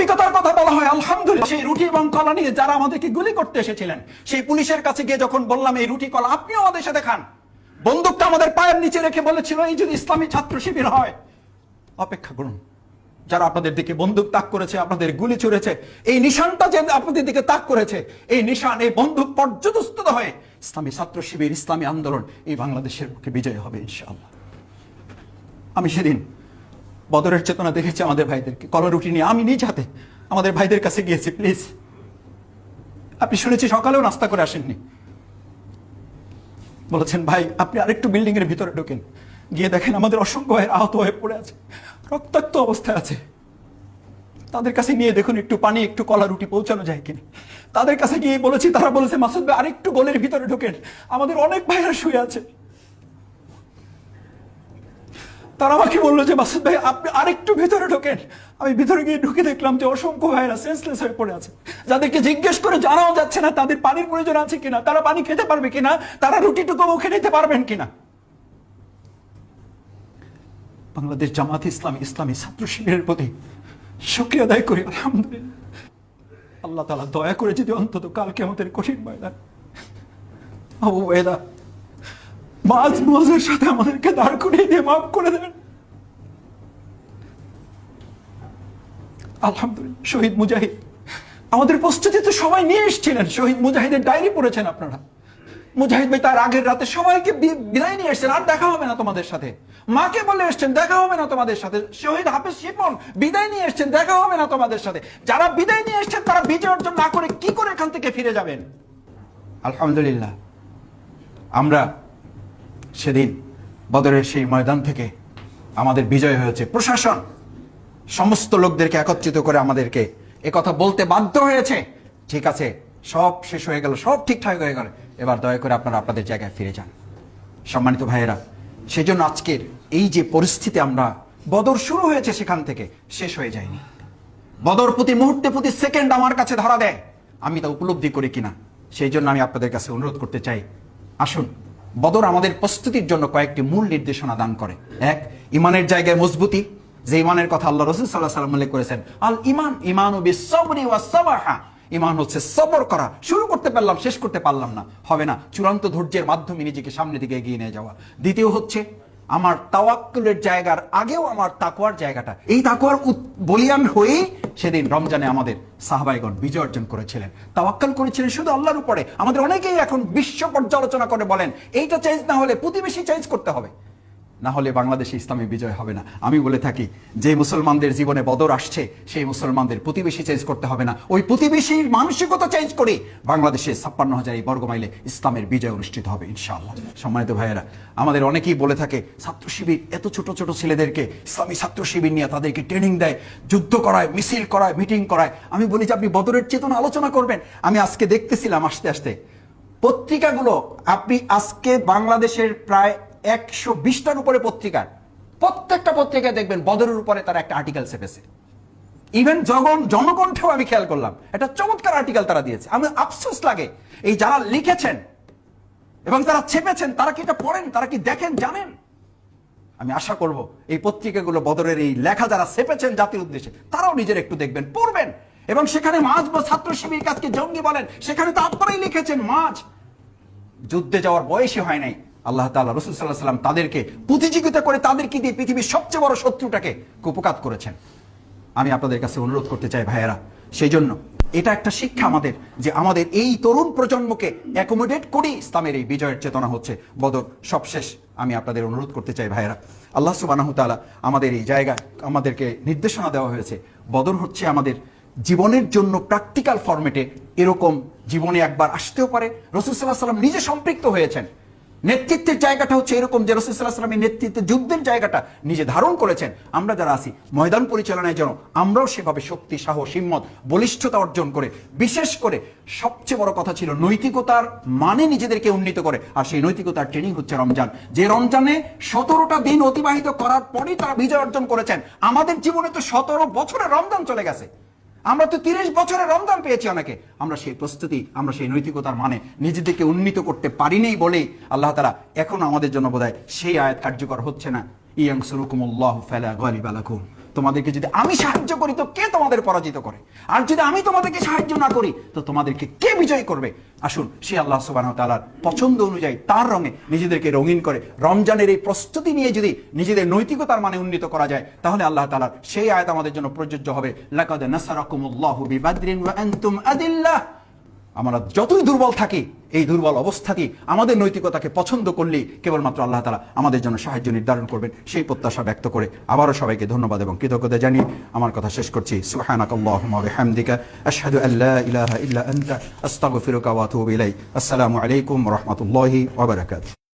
মানবিকতার কথা বলা হয়, আলহামদুলিল্লাহ সেই রুটি এবং কলা নিয়ে যারা আমাদেরকে গুলি করতে এসেছিলেন, সেই পুলিশের কাছে গিয়ে যখন বললাম এই রুটি কলা আপনিও আমাদের সাথে খান, বন্দুকটা আমাদের পায়ের নিচে রেখে বলেছিল এই যদি ইসলামী ছাত্র শিবির হয় অপেক্ষা করুন। যারা আপনাদের দিকে বন্দুক তাক করেছে, আপনাদের গুলি ছুড়েছে, এই নিশানটা যে আপনাদের দিকে তাক করেছে, এই নিশান, এই বন্দুক পর্যদস্ত হয়ে ইসলামী ছাত্র শিবির, ইসলামী আন্দোলন এই বাংলাদেশের বুকে বিজয় হবে ইনশাআল্লাহ। আমি সেদিন বদরের চেতনা দেখেছি আমাদের ভাইদেরকে, কলা রুটি নিয়ে আমি নিজ হাতে আমাদের ভাইদের কাছে গিয়েছি, প্লিজ আপনি শুনেছি সকালেও নাস্তা করে আসেননি, বলেছেন ভাই আপনি আরেকটু বিল্ডিং এর ভিতরে ঢোকেন, গিয়ে দেখেন আমাদের অসংখ্য ভাই আহত হয়ে পড়ে আছে, রক্তাক্ত অবস্থায় আছে, তাদের কাছে নিয়ে দেখুন একটু পানি একটু কলা রুটি পৌঁছানো যায় কিনা। তাদের কাছে গিয়ে বলেছি, তারা বলেছে মাসুদ ভাই আরেকটু গোলের ভিতরে ঢোকেন, আমাদের অনেক ভাইরা শুয়ে আছে। তারা আমাকে বললো যে মাসুদ ভাই আপনি আরেকটু ভেতরে ঢোকেন। আমি ভিতরে গিয়ে ঢুকে দেখলাম যে অসংখ্য ভাইরা সেন্সলেস হয়ে পড়ে আছে, যাদেরকে জিজ্ঞেস করে জানাও যাচ্ছে না তাদের পানির প্রয়োজন আছে কিনা, তারা পানি খেতে পারবে কিনা, তারা রুটিটুকু মুখে নিতে পারবেন কিনা। বাংলাদেশ জামাত ইসলামী, ইসলামী ছাত্র শিবিরের প্রতি শুকরিয়া আদায় করি, আলহামদুলিল্লাহ। আল্লাহ তাআলা দয়া করে যদি অন্তত কাল কিয়ামতের কঠিন ময়দান আবু উবাইদা মুআজের সাথে আমাদেরকে দাঁড় করিয়ে দিয়ে মাফ করে দেন। আলহামদুলিল্লাহ। শহীদ মুজাহিদ আমাদের প্রস্তুতিতে সবাই নিয়ে এসেছিলেন, শহীদ মুজাহিদের ডায়েরি পড়েছেন আপনারা। মুজাহিদ ভাই তার আগের রাতে সবাইকে বিদায় নিয়ে এসছেন, আর দেখা হবে না তোমাদের সাথে। মাকে বলে এসছেন দেখা হবে না তোমাদের সাথে। শহীদ হাফেজ শিপন বিদায় নিয়ে এসছেন, দেখা হবে না তোমাদের সাথে। যারা বিদায় নিয়ে এসছেন তারা বিজয় অর্জন না করে কি করে এখান থেকে ফিরে যাবেন? আলহামদুলিল্লাহ আমরা সেদিন বদরের সেই ময়দান থেকে আমাদের বিজয় হয়েছে। প্রশাসন সমস্ত লোকদেরকে একত্রিত করে আমাদেরকে একথা বলতে বাধ্য হয়েছে, ঠিক আছে সব শেষ হয়ে গেল, সব ঠিকঠাক হয়ে গেল, এবার দয়া করে আপনারা আপনাদের জায়গায় ফিরে যান। সম্মানিত ভাইয়েরা, সেই জন্য আজকের এই যে পরিস্থিতি, আমরা বদর শুরু হয়েছে সেখান থেকে শেষ হয়ে যায়নি। বদর প্রতি মুহূর্তে প্রতি সেকেন্ড আমার কাছে ধরা দেয়, আমি তা উপলব্ধি করি কিনা। সেই জন্য আমি আপনাদের কাছে অনুরোধ করতে চাই, আসুন বদর আমাদের প্রস্তুতির জন্য কয়েকটি মূল নির্দেশনা দান করে। এক, ইমানের জায়গায় মজবুতি, যে ইমানের কথা আল্লাহ রাসূল সাল্লাল্লাহু আলাইহি ওয়াসাল্লাম উল্লেখ করেছেন, আল ইমানু বিস-সাবরি ওয়াস-সাবাহা। ইমান হচ্ছে সবর করা, শুরু করতে পারলাম শেষ করতে পারলাম না, হবে না, চূড়ান্ত ধৈর্যের মাধ্যমে নিজেকে সামনের দিকে এগিয়ে নিয়ে যাওয়া। দ্বিতীয় হচ্ছে আমার তাওয়াক্কুলের জায়গার আগেও আমার তাকওয়ার জায়গাটা, এই তাকওয়ার বলিয়ান হয়েই সেদিন রমজানে আমাদের সাহাবাইগণ বিজয় অর্জন করেছিলেন, তাওয়াক্কুল করেছিলেন শুধু আল্লাহর উপরে। আমাদের অনেকেই এখন বিশ্ব পর্যালোচনা করে বলেন এইটা চেঞ্জ না হলে প্রতিবেশী চেঞ্জ করতে হবে, না হলে বাংলাদেশে ইসলামী বিজয় হবে না। আমি বলে থাকি যে মুসলমানদের জীবনে বদর আসছে, সেই মুসলমানদের প্রতিবেশী চেঞ্জ করতে হবে না, ওই প্রতিবেশীর মানসিকতা চেঞ্জ করে বাংলাদেশে 56,000 বর্গ মাইলে ইসলামের বিজয় অনুষ্ঠিত হবে ইনশাআল্লাহ। সম্মানিত ভাইয়েরা, আমাদের অনেকেই বলে থাকে ছাত্র শিবির এত ছোট ছোট ছেলেদেরকে ইসলামী ছাত্র শিবির নিয়ে তাদেরকে ট্রেনিং দেয়, যুদ্ধ করায়, মিছিল করায়, মিটিং করায়। আমি বলি যে আপনি বদরের চেতনা আলোচনা করবেন। আমি আজকে দেখতেছিলাম আসতে আসতে পত্রিকাগুলো, আপনি আজকে বাংলাদেশের প্রায় 120টার উপরে পত্রিকার প্রত্যেকটা পত্রিকায় দেখবেন বদরের উপরে তারা একটা আর্টিকেল ছেপেছে। ইভেন জনকণ্ঠেও আমি খেয়াল করলাম একটা চমৎকার আর্টিকেল তারা দিয়েছে। আমি আফসোস লাগে এই যারা লিখেছেন এবং যারা ছেপেছেন তারা কি এটা পড়েন, তারা কি দেখেন, জানেন? আমি আশা করব এই পত্রিকাগুলো বদরের এই লেখা যারা ছেপেছেন জাতির উদ্দেশ্যে তারাও নিজের একটু দেখবেন, পড়বেন। এবং সেখানে মাঝ বা ছাত্র শিবির কাজকে জঙ্গি বলেন, সেখানে তো আপনারাই লিখেছেন মাঝ যুদ্ধে যাওয়ার বয়সই হয় নাই। আল্লাহ তাআলা রাসূল সাল্লাল্লাহু আলাইহি ওয়াসাল্লাম তাদেরকে প্রতিযোগিতা করে তাদেরকে দিয়ে পৃথিবীর সবচেয়ে বড় শত্রুটাকে কুপকাত করেছেন। আমি আপনাদের কাছে অনুরোধ করতে চাই ভাইয়েরা, সেই জন্য এটা একটা শিক্ষা আমাদের, যে আমাদের এই তরুণ প্রজন্মকে অ্যাকোমোডেট করি ইসলামের এই বিজয়ের চেতনা হচ্ছে বদর সবশেষ। আমি আপনাদের অনুরোধ করতে চাই ভাইয়েরা, আল্লাহ সুবহানাহু ওয়া তাআলা আমাদের এই জায়গায় আমাদেরকে নির্দেশনা দেওয়া হয়েছে, বদর হচ্ছে আমাদের জীবনের জন্য প্র্যাকটিক্যাল ফরম্যাটে, এরকম জীবনে একবার আসতেও পারে। রাসূল সাল্লাল্লাহু আলাইহি ওয়াসাল্লাম নিজে সম্পৃক্ত হয়েছেন, নেতৃত্বের জায়গাটা হচ্ছে এরকম যে রাসূল সাল্লাল্লাহু আলাইহি ওয়াসাল্লামের নেতৃত্বে যুদ্ধের জায়গাটা নিজে ধারণ করেছেন। আমরা যারা আছি ময়দান পরিচালনায় যেন আমরাও সেভাবে শক্তি, সাহস, হিম্মত, বলিষ্ঠতা অর্জন করে, বিশেষ করে সবচেয়ে বড় কথা ছিল নৈতিকতার মানে নিজেদেরকে উন্নীত করে। আর সেই নৈতিকতার ট্রেনিং হচ্ছে রমজান, যে রমজানে 17টা দিন অতিবাহিত করার পরই তারা বিজয় অর্জন করেছেন। আমাদের জীবনে তো 17 বছরের রমজান চলে গেছে, আমরা তো 30 বছরের রমজান পেয়েছি অনেকে। আমরা সেই প্রস্তুতি, আমরা সেই নৈতিকতার মানে নিজেদেরকে উন্নীত করতে পারিনি বলেই আল্লাহ তাআলা এখন আমাদের জন্য বোধহয় সেই আয়াত কার্যকর হচ্ছে না, ইয়ানসুরুকুমুল্লাহু ফালা গালিবা লাকুম, তোমাদেরকে যদি আমি সাহায্য করি তো কে তোমাদের পরাজিত করে, আর যদি আমি তোমাদেরকে সাহায্য না করি তো তোমাদেরকে কে বিজয় করবে। আসুন সে আল্লাহ সুবহানাহু ওয়া তাআলার পছন্দ অনুযায়ী তার রঙে নিজেদেরকে রঙিন করে রমজানের এই প্রস্তুতি নিয়ে যদি নিজেদের নৈতিকতার মানে উন্নীত করা যায়, তাহলে আল্লাহ তাআলার সেই আয়াত আমাদের জন্য প্রযোজ্য হবে, লাকাদ নাসারাকুমুল্লাহু বিবাদরিন ওয়া আনতুম আদিল্লাহ। আমরা যতই দুর্বল থাকি, এই দুর্বল অবস্থাতেই আমাদের নৈতিকতাকে পছন্দ করলেই কেবলমাত্র আল্লাহ তাআলা আমাদের জন্য সাহায্য নির্ধারণ করবেন, সেই প্রত্যাশা ব্যক্ত করে আবারও সবাইকে ধন্যবাদ এবং কৃতজ্ঞতা জানিয়ে আমার কথা শেষ করছি। সুবহানাকাল্লাহুম্মা ওয়া বিহামদিকা আশহাদু আল্লা ইলাহা ইল্লা আনতা আস্তাগফিরুকা ওয়া আতুবু ইলাইক। আসসালামু আলাইকুম ওয়া রাহমাতুল্লাহি ওয়া বারাকাতুহু।